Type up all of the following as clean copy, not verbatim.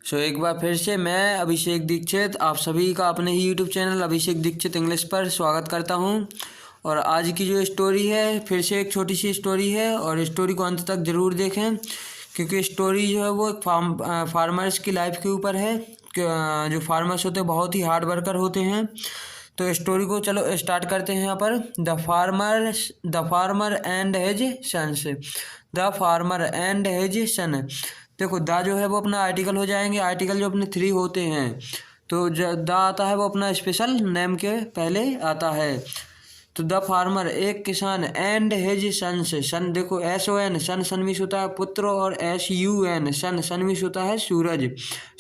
एक बार फिर से मैं अभिषेक दीक्षित आप सभी का अपने ही यूट्यूब चैनल अभिषेक दीक्षित इंग्लिश पर स्वागत करता हूं। और आज की जो स्टोरी है फिर से एक छोटी सी स्टोरी है और स्टोरी को अंत तक ज़रूर देखें, क्योंकि स्टोरी जो है वो एक फार्मर्स की लाइफ के ऊपर है। जो फार्मर्स होते हैं बहुत ही हार्ड वर्कर होते हैं। तो स्टोरी को चलो स्टार्ट करते हैं। यहाँ पर the farmer and his sons. The farmer and his son. देखो द जो है वो अपना आर्टिकल हो जाएंगे। आर्टिकल जो अपने 3 होते हैं, तो द आता है वो अपना स्पेशल नेम के पहले आता है। तो द फार्मर एक किसान एंड हिज सन्स। सन देखो SON सन सन मीन्स होता है पुत्र, और SUN सन सन मीन्स होता है सूरज।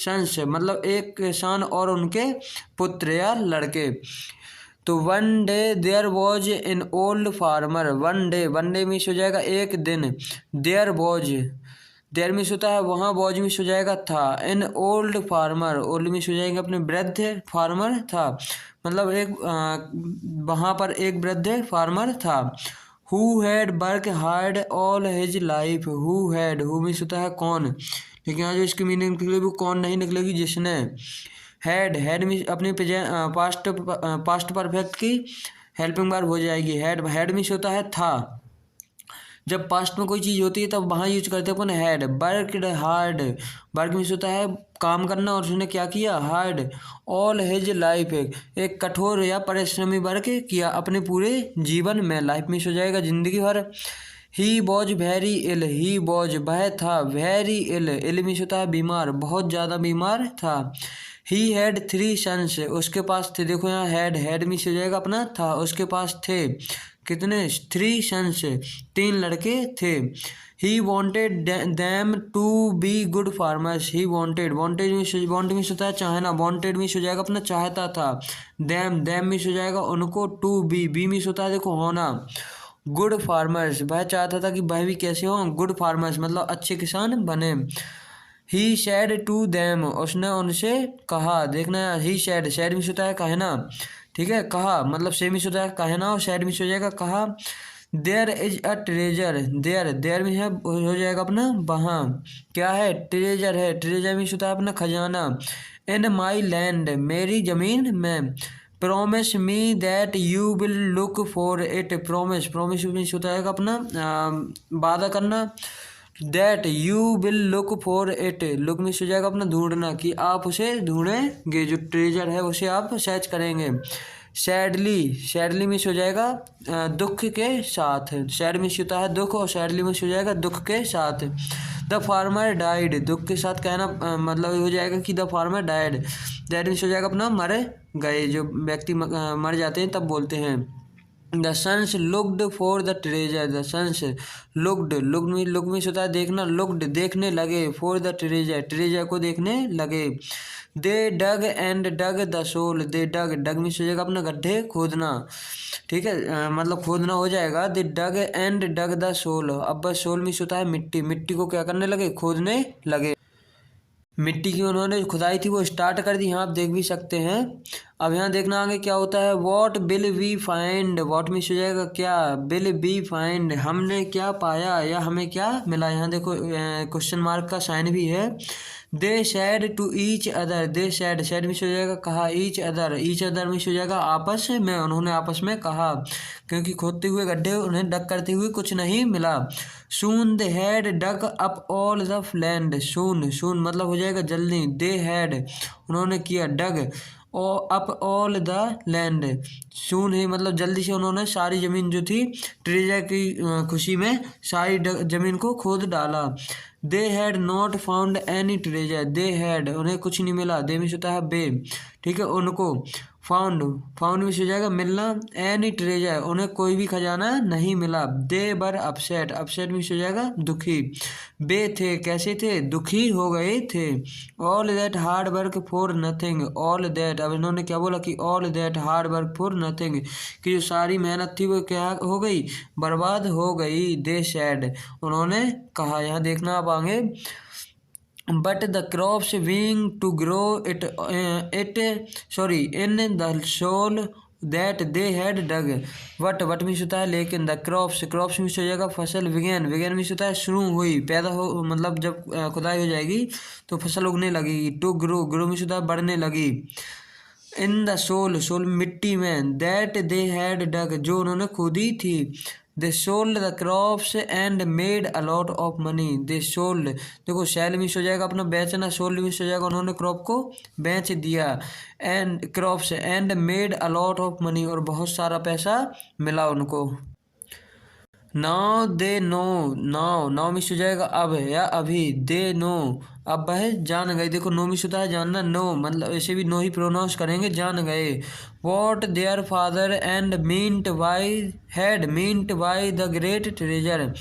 सन्स मतलब एक किसान और उनके पुत्र या लड़के। तो one day there was in old farmer. One day means हो जाएगा एक दिन। देयर मीन्स होता है वहाँ, वॉज मीन्स हो जाएगा था। इन ओल्ड फार्मर, ओल्ड मीन्स हो जाएगा अपने वृद्ध फार्मर था, मतलब एक वहाँ पर एक वृद्ध फार्मर था। Who had work hard all his life. Who means होता है कौन, लेकिन यहाँ जो इसकी मीनिंग निकलेगी वो कौन नहीं निकलेगी, जिसने। हैड मीन्स अपने पास्ट परफेक्ट की हेल्पिंग वर्ब हो जाएगी। हैड मीन्स होता है था। जब पास्ट में कोई चीज़ होती है तब वहाँ यूज करते हैं अपन had. Worked hard, work means होता है काम करना, और उसने क्या किया, हार्ड। ऑल हिज लाइफ, एक कठोर या परिश्रमी वर्क किया अपने पूरे जीवन में। लाइफ मीन्स हो जाएगा जिंदगी भर। He was very ill, he was वह था, वेरी इल, इल मीन्स होता है बीमार, बहुत ज़्यादा बीमार था। ही हैड 3 सन्स, उसके पास थे। देखो यहाँ हैड मीन्स हो जाएगा अपना था, उसके पास थे कितने, 3 सन्स, 3 लड़के थे। He wanted them to be good farmers. He wanted means होता है चाहना, वॉन्टेड मीन्स हो जाएगा अपना चाहता था। दैम मीन्स हो जाएगा उनको। टू बी मीन्स होता है देखो होना। गुड फार्मर्स वह चाहता था कि वह भी कैसे हो, गुड फार्मर्स मतलब अच्छे किसान बने। ही सैड टू दैम, उसने उनसे कहा। देखना ही सैड मीन्स होता है कहना, ठीक है। कहा मतलब से मीन्स होता है कहना, और सैड मीन्स हो जाएगा कहा। There is a treasure. There में है हो जाएगा अपना वहाँ, क्या है, ट्रेजर है। ट्रेजर मीन्स होता है अपना खजाना। इन माई लैंड, मेरी जमीन में। Promise me that you will look for it. Promise means होता है अपना वादा करना। That you will look for it, look means हो जाएगा अपना ढूंढना, कि आप उसे ढूंढेंगे, जो ट्रेजर है उसे आप सर्च करेंगे। सैडली मीन्स हो जाएगा दुख के साथ। सैड मीन्स होता है दुख, और सैडली मीन्स हो जाएगा दुख के साथ। द फार्मर डाइड, दुख के साथ कहना मतलब हो जाएगा कि the farmer died. That means हो जाएगा अपना मर गए, जो व्यक्ति मर जाते हैं तब बोलते हैं। The sons looked for the treasure. The sons look means होता है देखना, लुकड देखने लगे, फॉर द ट्रेजर को देखने लगे। They dug and dug the soil. They dug means हो जाएगा अपना गड्ढे खोदना, ठीक है, मतलब खोदना हो जाएगा। दे dug and dug the soul. अब सोल मीन्स होता है मिट्टी को क्या करने लगे, खोदने लगे। मिट्टी की उन्होंने खुदाई थी वो स्टार्ट कर दी, यहाँ आप देख भी सकते हैं। अब यहाँ देखना आगे क्या होता है। What will we find. What means हो जाएगा क्या, विल बी फाइंड हमने क्या पाया या हमें क्या मिला। यहाँ देखो क्वेश्चन मार्क का साइन भी है। They said to each other. They said means हो जाएगा कहा। ईच अदर मीन्स हो जाएगा आपस में, उन्होंने आपस में कहा, क्योंकि खोदते हुए गड्ढे उन्हें डग करते हुए कुछ नहीं मिला। Soon they had dug up all the land. Soon मतलब हो जाएगा जल्दी। दे हैड उन्होंने किया, dug up all the land. Soon ही मतलब जल्दी से उन्होंने सारी ज़मीन जो थी ट्रेजर की खुशी में सारी ज़मीन को खोद डाला। They had not found any treasure. They had उन्हें कुछ नहीं मिला। दे मीन्स होता है बे, ठीक है, उनको। फाउंड मीन्स हो जाएगा मिलना। एनी ट्रेजर उन्हें कोई भी खजाना नहीं मिला। दे वर अपसेट मीन्स हो जाएगा दुखी। बे थे कैसे थे, दुखी हो गए थे। All that hard work for nothing. All that अब इन्होंने क्या बोला कि all that hard work for nothing, कि जो सारी मेहनत थी वो क्या हो गई, बर्बाद हो गई। दे सैड उन्होंने कहा। यहाँ देखना आप आगे। but the crops being to grow in the soil that they had dug, what means होता है लेकिन, द क्रॉप्स मीन्स हो जाएगा फसल, बिगेन मीन्स होता है शुरू हुई, पैदा हो, मतलब जब खुदाई हो जाएगी तो फसल उगने लगेगी। टू ग्रो मीन्स होता है बढ़ने लगी। इन द सोल मिट्टी में, दैट दे हैड डग जो उन्होंने खोदी थी। They sold the crops and made a lot of money, they sold, देखो सेल मिस हो जाएगा अपना बेचना, सोल्ड मिस हो जाएगा उन्होंने क्रॉप को बेच दिया, and crops and made a lot of money और बहुत सारा पैसा मिला उनको। Now they know, now miss हो जाएगा अब या अभी, दे नो अब वह जान गए, देखो नो मिस होता है जानना, नो मतलब ऐसे भी नो ही प्रोनाउंस करेंगे, जान गए। What their father and meant by the great treasure,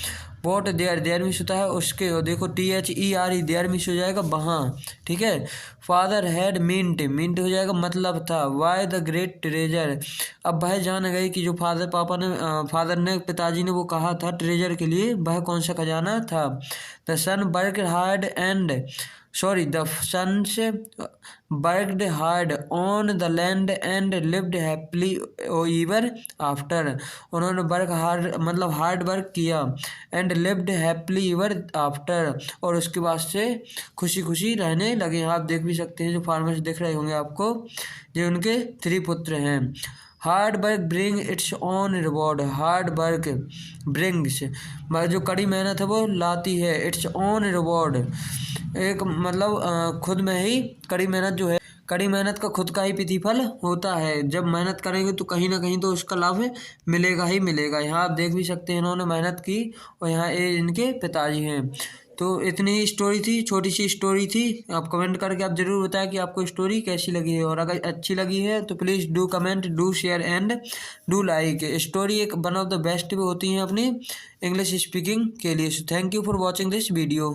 what their means होता है उसके, और देखो THERE देयर मिस हो जाएगा वहाँ, ठीक है। फादर हैड मींट हो जाएगा मतलब था, वाई द ग्रेट ट्रेजर, अब वह जान गए कि जो फादर ने पिताजी ने वो कहा था ट्रेजर के लिए, वह कौन सा खजाना था। The son worked hard the sons worked hard on the land and lived happily ever after, उन्होंने वर्क हार्ड मतलब हार्ड वर्क किया, and lived happily ever after और उसके बाद से खुशी खुशी रहने लगे। आप देख भी सकते हैं जो फार्मर्स दिख रहे होंगे आपको, ये उनके 3 पुत्र हैं। Hard work bring it's on reward, hard work brings जो कड़ी मेहनत है वो लाती है, इट्स ऑन रिवॉर्ड एक मतलब खुद में ही कड़ी मेहनत जो है, कड़ी मेहनत का खुद का ही प्रतिफल होता है। जब मेहनत करेंगे तो कहीं ना कहीं तो उसका लाभ मिलेगा ही मिलेगा। यहाँ आप देख भी सकते हैं इन्होंने मेहनत की और यहाँ ये इनके पिताजी हैं। तो इतनी स्टोरी थी, छोटी सी स्टोरी थी। आप कमेंट करके आप ज़रूर बताएं कि आपको स्टोरी कैसी लगी है, और अगर अच्छी लगी है तो please do comment, do share and do like. Story एक वन ऑफ द बेस्ट भी होती हैं अपनी इंग्लिश स्पीकिंग के लिए। So thank you for watching this video.